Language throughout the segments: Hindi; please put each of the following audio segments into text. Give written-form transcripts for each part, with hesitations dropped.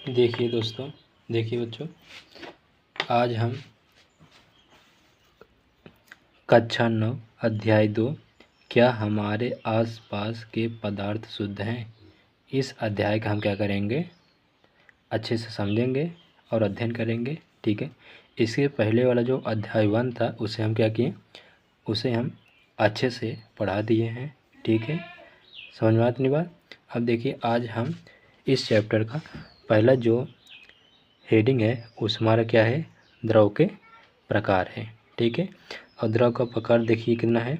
देखिए दोस्तों, देखिए बच्चों, आज हम कक्षा 9 अध्याय 2 क्या हमारे आसपास के पदार्थ शुद्ध हैं, इस अध्याय का हम क्या करेंगे, अच्छे से समझेंगे और अध्ययन करेंगे। ठीक है। इसके पहले वाला जो अध्याय 1 था उसे हम क्या किए, उसे हम अच्छे से पढ़ा दिए हैं। ठीक है, समझ में आती बात। अब देखिए, आज हम इस चैप्टर का पहला जो हेडिंग है उस हमारा क्या है, द्रव के प्रकार है। ठीक है, और द्रव का प्रकार देखिए कितना है,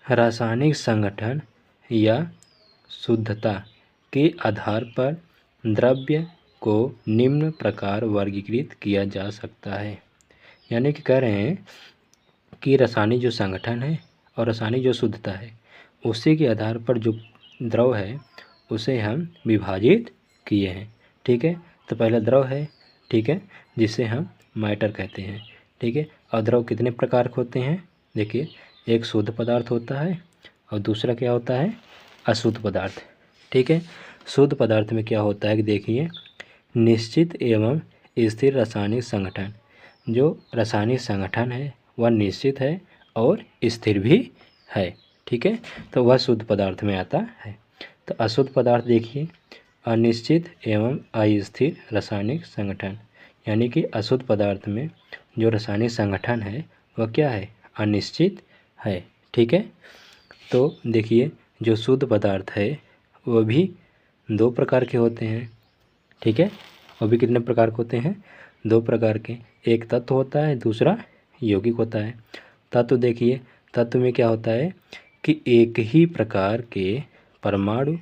रासायनिक संगठन या शुद्धता के आधार पर द्रव्य को निम्न प्रकार वर्गीकृत किया जा सकता है। यानी कि कह रहे हैं कि रासायनिक जो संगठन है और रासायनिक जो शुद्धता है उसी के आधार पर जो द्रव है उसे हम विभाजित किए हैं। ठीक है, तो पहला द्रव है, ठीक है, जिसे हम मैटर कहते हैं। ठीक है, और द्रव कितने प्रकार के होते हैं, देखिए, एक शुद्ध पदार्थ होता है और दूसरा क्या होता है, अशुद्ध पदार्थ। ठीक है, शुद्ध पदार्थ में क्या होता है कि देखिए, निश्चित एवं स्थिर रासायनिक संगठन, जो रासायनिक संगठन है वह निश्चित है और स्थिर भी है। ठीक है, तो वह शुद्ध पदार्थ में आता है। तो अशुद्ध पदार्थ देखिए, अनिश्चित एवं अस्थिर रासायनिक संगठन, यानी कि अशुद्ध पदार्थ में जो रासायनिक संगठन है वह क्या है, अनिश्चित है। ठीक है, तो देखिए, जो शुद्ध पदार्थ है वह भी दो प्रकार के होते हैं। ठीक है, वह भी कितने प्रकार के होते हैं, दो प्रकार के, एक तत्व होता है, दूसरा यौगिक होता है। तत्व देखिए, तत्व में क्या होता है कि एक ही प्रकार के परमाणु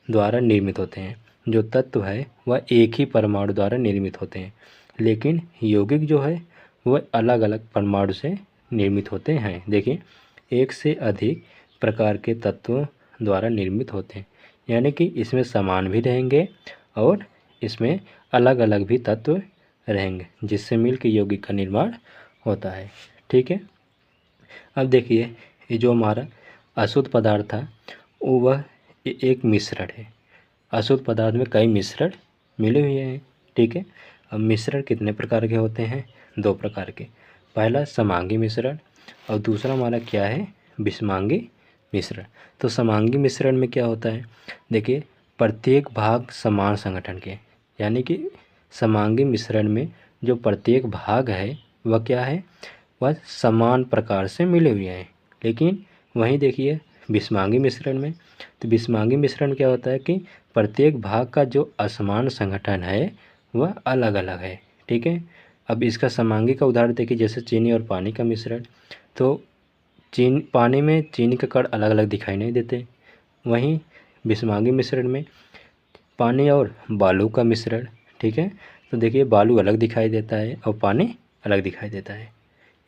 द्वारा निर्मित होते हैं। जो तत्व है वह एक ही परमाणु द्वारा निर्मित होते हैं, लेकिन यौगिक जो है वह अलग अलग परमाणु से निर्मित होते हैं। देखिए, एक से अधिक प्रकार के तत्वों द्वारा निर्मित होते हैं, यानी कि इसमें समान भी रहेंगे और इसमें अलग अलग भी तत्व रहेंगे, जिससे मिलकर यौगिक का निर्माण होता है। ठीक है, अब देखिए, ये जो हमारा अशुद्ध पदार्थ था वह एक मिश्रण है। अशुद्ध पदार्थ में कई मिश्रण मिले हुए हैं। ठीक है, अब मिश्रण कितने प्रकार के होते हैं, दो प्रकार के, पहला समांगी मिश्रण और दूसरा हमारा क्या है, विषमांगी मिश्रण। तो समांगी मिश्रण में क्या होता है, देखिए, प्रत्येक भाग समान संगठन के, यानी कि समांगी मिश्रण में जो प्रत्येक भाग है वह क्या है, वह समान प्रकार से मिले हुए हैं। लेकिन वहीं देखिए विषमांगी मिश्रण में, तो विषमांगी मिश्रण क्या होता है कि प्रत्येक भाग का जो असमान संगठन है वह अलग अलग है। ठीक है, अब इसका समांगी का उदाहरण देखिए, जैसे चीनी और पानी का मिश्रण, तो पानी में चीनी के कण अलग अलग दिखाई नहीं देते, वहीं विषमांगी मिश्रण में पानी और बालू का मिश्रण, ठीक है, तो देखिए बालू अलग दिखाई देता है और पानी अलग दिखाई देता है।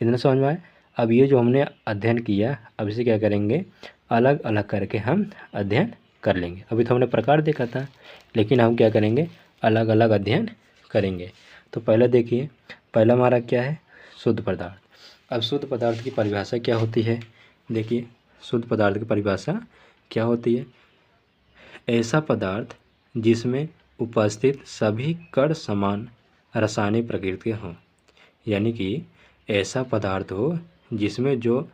इतना समझ में आया। अब ये जो हमने अध्ययन किया, अब इसे क्या करेंगे, अलग अलग करके हम अध्ययन कर लेंगे। अभी तो हमने प्रकार देखा था, लेकिन हम क्या करेंगे, अलग अलग अध्ययन करेंगे। तो पहला देखिए, पहला हमारा क्या है, शुद्ध पदार्थ। अब शुद्ध पदार्थ की परिभाषा क्या होती है, देखिए, शुद्ध पदार्थ की परिभाषा क्या होती है, ऐसा पदार्थ जिसमें उपस्थित सभी कण समान रासायनिक प्रकृति के हों, यानी कि ऐसा पदार्थ हो जिसमें जो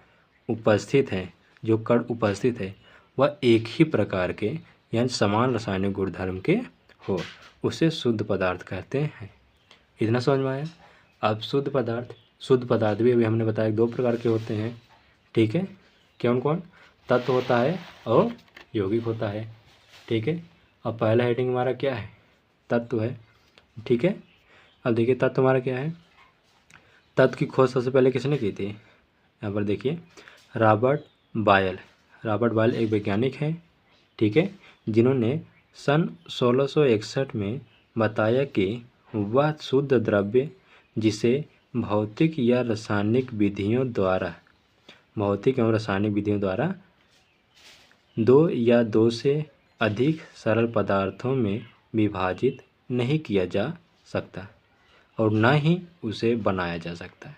उपस्थित है, जो कण उपस्थित है वह एक ही प्रकार के यानी समान रासायनिक गुणधर्म के हो, उसे शुद्ध पदार्थ कहते हैं। इतना समझ में आया। अब शुद्ध पदार्थ भी अभी हमने बताया दो प्रकार के होते हैं। ठीक है, कौन कौन, तत्व होता है और यौगिक होता है। ठीक है, अब पहला हेडिंग हमारा क्या है, तत्व है। ठीक है, अब देखिए तत्व हमारा क्या है, तत्व की खोज सबसे पहले किसने की थी, यहाँ पर देखिए, रॉबर्ट बायल। रॉबर्ट बायल एक वैज्ञानिक हैं, ठीक है, जिन्होंने सन 1661 में बताया कि वह शुद्ध द्रव्य जिसे भौतिक या रासायनिक विधियों द्वारा दो या दो से अधिक सरल पदार्थों में विभाजित नहीं किया जा सकता और न ही उसे बनाया जा सकता है।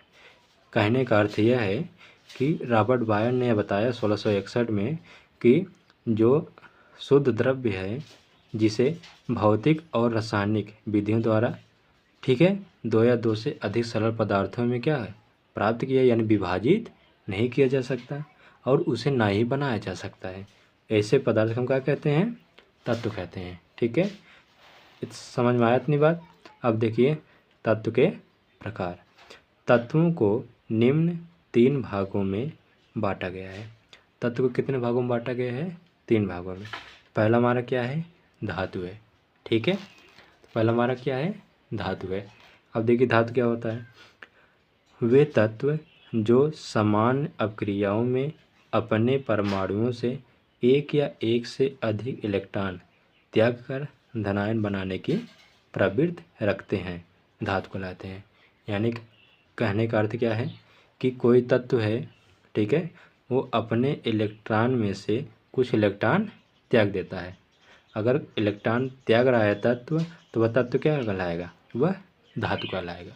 कहने का अर्थ यह है कि रॉबर्ट बायल ने बताया 1661 में कि जो शुद्ध द्रव्य है जिसे भौतिक और रासायनिक विधियों द्वारा, ठीक है, 2 या 2 से अधिक सरल पदार्थों में क्या है, प्राप्त किया, यानी विभाजित नहीं किया जा सकता और उसे ना ही बनाया जा सकता है। ऐसे पदार्थ को हम क्या कहते हैं, तत्व कहते हैं। ठीक है, समझ में आया इतनी बात। अब देखिए तत्व के प्रकार। तत्वों को निम्न 3 भागों में बांटा गया है। तत्व को कितने भागों में बांटा गया है, 3 भागों में। पहला हमारा क्या है, धातु है। ठीक है, पहला हमारा क्या है, धातु है। अब देखिए धातु क्या होता है, वे तत्व जो समान अपक्रियाओं में अपने परमाणुओं से एक या एक से अधिक इलेक्ट्रॉन त्याग कर धनायन बनाने की प्रवृत्ति रखते हैं, धातु कहलाते हैं। यानी कहने का अर्थ क्या है कि कोई तत्व है, ठीक है, वो अपने इलेक्ट्रॉन में से कुछ इलेक्ट्रॉन त्याग देता है। अगर इलेक्ट्रॉन त्याग रहा है तत्व, तो वह तत्व क्या कहलाएगा, वह धातु कहलाएगा।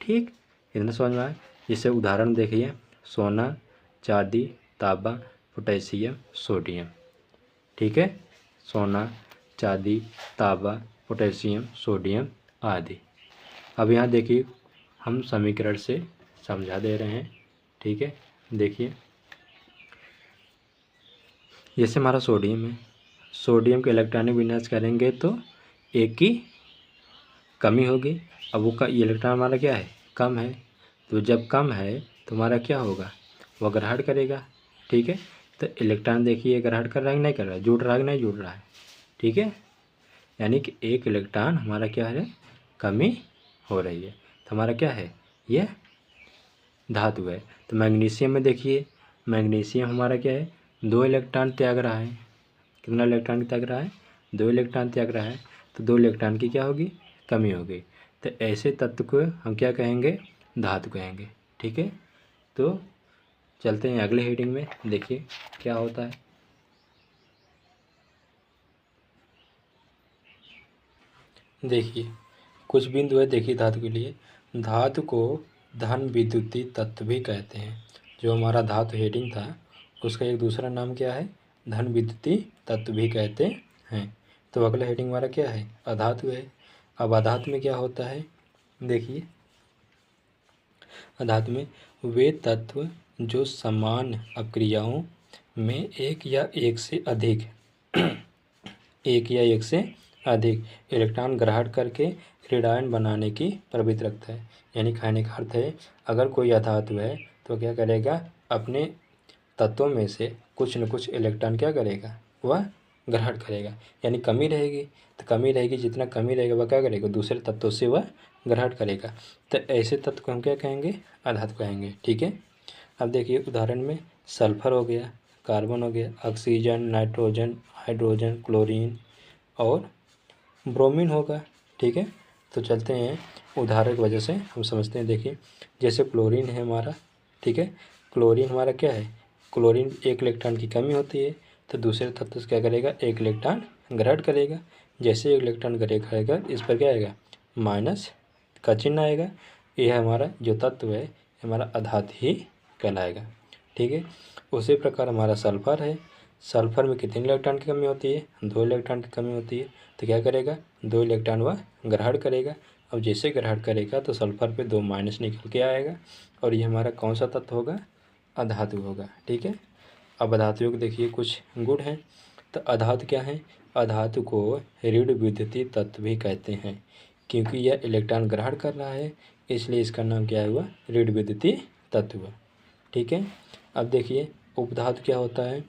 ठीक, इतना समझ में आया। जैसे उदाहरण देखिए, सोना, चांदी, तांबा, पोटेशियम, सोडियम। ठीक है, सोना, चांदी, तांबा, पोटेशियम, सोडियम आदि। अब यहाँ देखिए हम समीकरण से समझा दे रहे हैं। ठीक है, देखिए जैसे हमारा सोडियम है, सोडियम के इलेक्ट्रॉनिक विन्यास करेंगे तो एक की कमी होगी। अब वो का इलेक्ट्रॉन हमारा क्या है, कम है, तो जब कम है तो हमारा क्या होगा, वह ग्रहण करेगा। ठीक है, तो इलेक्ट्रॉन देखिए ग्रहण कर रहा है कि नहीं कर रहा है, जुड़ रहा है कि नहीं जुड़ रहा है। ठीक है, यानी कि एक इलेक्ट्रॉन हमारा क्या है, कमी हो रही है, तो हमारा क्या है, यह धातु है। तो मैग्नीशियम में देखिए, मैग्नीशियम हमारा क्या है, 2 इलेक्ट्रॉन त्याग रहा है। कितना इलेक्ट्रॉन त्याग रहा है, 2 इलेक्ट्रॉन त्याग रहा है, तो 2 इलेक्ट्रॉन की क्या होगी, कमी होगी। तो ऐसे तत्व को हम क्या कहेंगे, धातु कहेंगे। ठीक है, तो चलते हैं अगले हेडिंग में, देखिए क्या होता है। देखिए कुछ बिंदु है, देखिए धातु के लिए। धातु को धन विद्युतीय तत्व भी कहते हैं। जो हमारा धातु हेडिंग था उसका एक दूसरा नाम क्या है, धन विद्युतीय तत्व भी कहते हैं। तो अगला हेडिंग हमारा क्या है, अधातु है। अब अधातु में क्या होता है, देखिए अधातु में वे तत्व जो समान अपक्रियाओं में एक या एक से अधिक इलेक्ट्रॉन ग्रहण करके ऋणायन बनाने की प्रवृत्ति रखता है। यानी कहने का अर्थ है, अगर कोई अधातु है तो क्या करेगा, अपने तत्वों में से कुछ न कुछ इलेक्ट्रॉन क्या करेगा, वह ग्रहण करेगा। यानी कमी रहेगी, तो कमी रहेगी, जितना कमी रहेगा वह क्या करेगा, दूसरे तत्वों से वह ग्रहण करेगा। तो ऐसे तत्व को हम क्या कहेंगे, अधातु कहेंगे। ठीक है, अब देखिए उदाहरण में सल्फर हो गया, कार्बन हो गया, ऑक्सीजन, नाइट्रोजन, हाइड्रोजन, क्लोरीन और ब्रोमीन होगा। ठीक है, तो चलते हैं उदाहरण की वजह से हम समझते हैं। देखिए जैसे क्लोरीन है हमारा, ठीक है, क्लोरीन हमारा क्या है, क्लोरीन एक इलेक्ट्रॉन की कमी होती है, तो दूसरे तत्व से क्या करेगा, एक इलेक्ट्रॉन ग्रहण करेगा। जैसे एक इलेक्ट्रॉन ग्रहण करेगा, इस पर क्या आएगा, माइनस का चिन्ह आएगा। यह हमारा जो तत्व है हमारा अधातु ही कहलाएगा। ठीक है, उसी प्रकार हमारा सल्फर है। सल्फर में कितने इलेक्ट्रॉन की कमी होती है, 2 इलेक्ट्रॉन की कमी होती है, तो क्या करेगा, 2 इलेक्ट्रॉन वह ग्रहण करेगा। अब जैसे ग्रहण करेगा तो सल्फर पे 2 माइनस निकल के आएगा, और ये हमारा कौन सा तत्व होगा, अधातु होगा। ठीक है, अब अधातुओं को देखिए कुछ गुण हैं। तो अधातु क्या है, अधातु को ऋण विद्युतीय तत्व भी कहते हैं, क्योंकि यह इलेक्ट्रॉन ग्रहण कर रहा है, इसलिए इसका नाम क्या हुआ, ऋण विद्युतीय तत्व। ठीक है, अब देखिए उपधातु क्या होता है।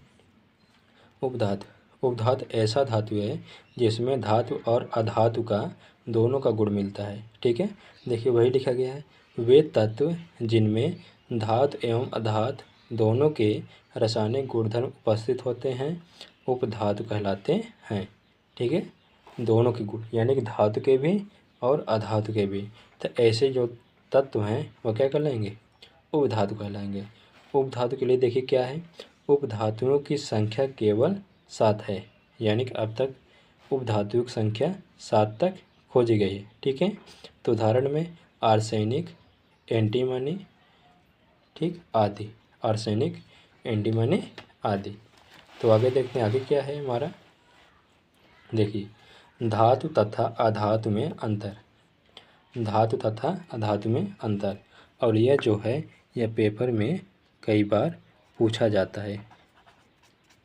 उपधातु ऐसा धातु है जिसमें धातु और अधातु का दोनों का गुण मिलता है। ठीक है, देखिए वही लिखा गया है, वे तत्व जिनमें धातु एवं अधातु दोनों के रासायनिक गुणधर्म उपस्थित होते हैं उपधातु कहलाते हैं। ठीक है, दोनों के गुण, यानी कि धातु के भी और अधातु के भी। तो ऐसे जो तत्व हैं वह क्या कहलाएंगे, उपधातु कहलाएंगे। उपधातु के लिए देखिए क्या है, उपधातुओं की संख्या केवल 7 है, यानी कि अब तक उपधातुओं की संख्या 7 तक खोजी गई है। ठीक है, तो उदाहरण में आर्सेनिक, एंटीमनी, ठीक आदि, आर्सेनिक, एंटीमनी आदि। तो आगे देखते हैं आगे क्या है हमारा। देखिए धातु तथा अधातु में अंतर। धातु तथा अधातु में अंतर। और यह जो है यह पेपर में कई बार पूछा जाता है।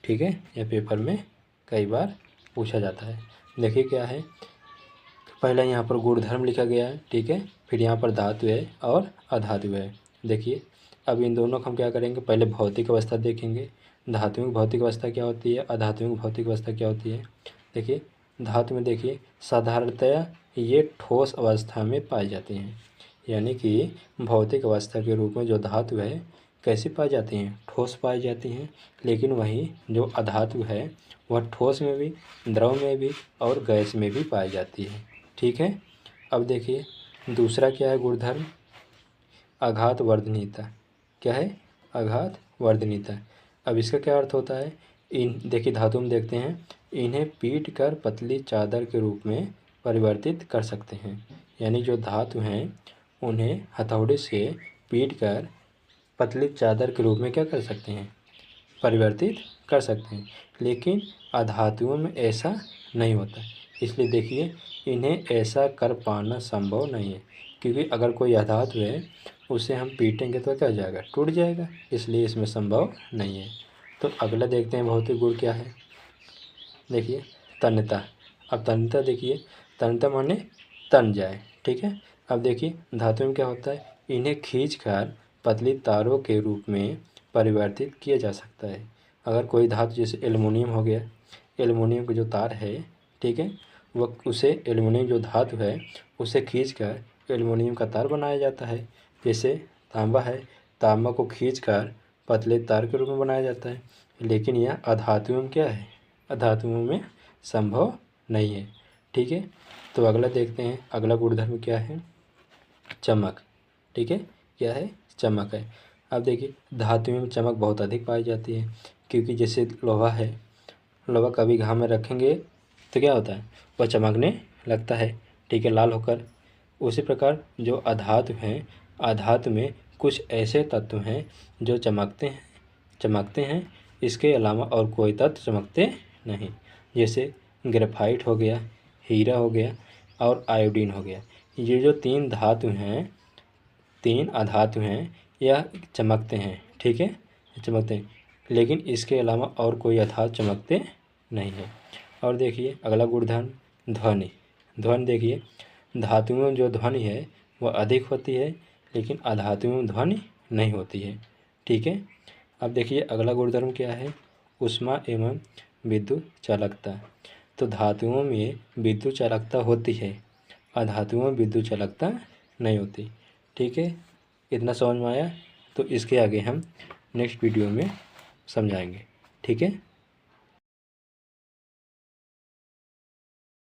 ठीक है, यह पेपर में कई बार पूछा जाता है। देखिए क्या है, पहला यहाँ पर गुणधर्म लिखा गया है। ठीक है, फिर यहाँ पर धातु है और अधातु है। देखिए अब इन दोनों को हम क्या करेंगे, पहले भौतिक अवस्था देखेंगे। धातुओं की भौतिक अवस्था क्या होती है, अधातुओं की भौतिक अवस्था क्या होती है। देखिए धातु में देखिए साधारणतया ये ठोस अवस्था में पाई जाती हैं। यानी कि भौतिक अवस्था के रूप में जो धातु है कैसी पाई जाती हैं, ठोस पाई जाती हैं। लेकिन वहीं जो अधातु है वह ठोस में भी, द्रव में भी और गैस में भी पाई जाती है। ठीक है, अब देखिए दूसरा क्या है गुणधर्म, आघात वर्धनीयता। क्या है, आघात वर्धनीयता। अब इसका क्या अर्थ होता है, इन देखिए धातु में देखते हैं, इन्हें पीट कर पतली चादर के रूप में परिवर्तित कर सकते हैं। यानी जो धातु हैं उन्हें हथौड़े से पीट कर पतली चादर के रूप में क्या कर सकते हैं, परिवर्तित कर सकते हैं। लेकिन अधातुओं में ऐसा नहीं होता। इसलिए देखिए इन्हें ऐसा कर पाना संभव नहीं है, क्योंकि अगर कोई अधातु है उसे हम पीटेंगे तो क्या हो जाएगा, टूट जाएगा। इसलिए इसमें संभव नहीं है। तो अगला देखते हैं भौतिक गुण क्या है। देखिए तन्यता। अब तन्यता देखिए, तन्यता माने तन जाए। ठीक है, अब देखिए धातु में क्या होता है, इन्हें खींचकर पतली तारों के रूप में परिवर्तित किया जा सकता है। अगर कोई धातु जैसे एल्युमिनियम हो गया, एल्युमिनियम की जो तार है, ठीक है, वह उसे एल्युमिनियम जो धातु है उसे खींचकर एल्युमिनियम का तार बनाया जाता है। जैसे तांबा है, तांबा को खींचकर पतले तार के रूप में बनाया जाता है। लेकिन यह अधातुओं में क्या है, अधातुओं में संभव नहीं है। ठीक है, तो अगला देखते हैं, अगला गुणधर्म क्या है, चमक। ठीक है, क्या है, चमक है। अब देखिए धातुओं में चमक बहुत अधिक पाई जाती है, क्योंकि जैसे लोहा है, लोहा कभी घाम में रखेंगे तो क्या होता है, वह चमकने लगता है। ठीक है, लाल होकर। उसी प्रकार जो अधातु हैं, अधातु में कुछ ऐसे तत्व हैं जो चमकते हैं। इसके अलावा और कोई तत्व चमकते नहीं। जैसे ग्रेफाइट हो गया, हीरा हो गया और आयोडीन हो गया। ये जो तीन धातु हैं, तीन अधातु हैं, यह चमकते हैं। ठीक है, चमकते हैं, लेकिन इसके अलावा और कोई अधातु चमकते नहीं है। और देखिए अगला गुणधर्म ध्वनि। ध्वनि देखिए, धातुओं में जो ध्वनि है वह अधिक होती है, लेकिन अधातुओं में ध्वनि नहीं होती है। ठीक है, अब देखिए अगला गुणधर्म क्या है, ऊष्मा एवं विद्युत चालकता। तो धातुओं में विद्युत चालकता होती है, अधातुओं में विद्युत चालकता नहीं होती। ठीक है, इतना समझ में आया। तो इसके आगे हम नेक्स्ट वीडियो में समझाएंगे। ठीक है।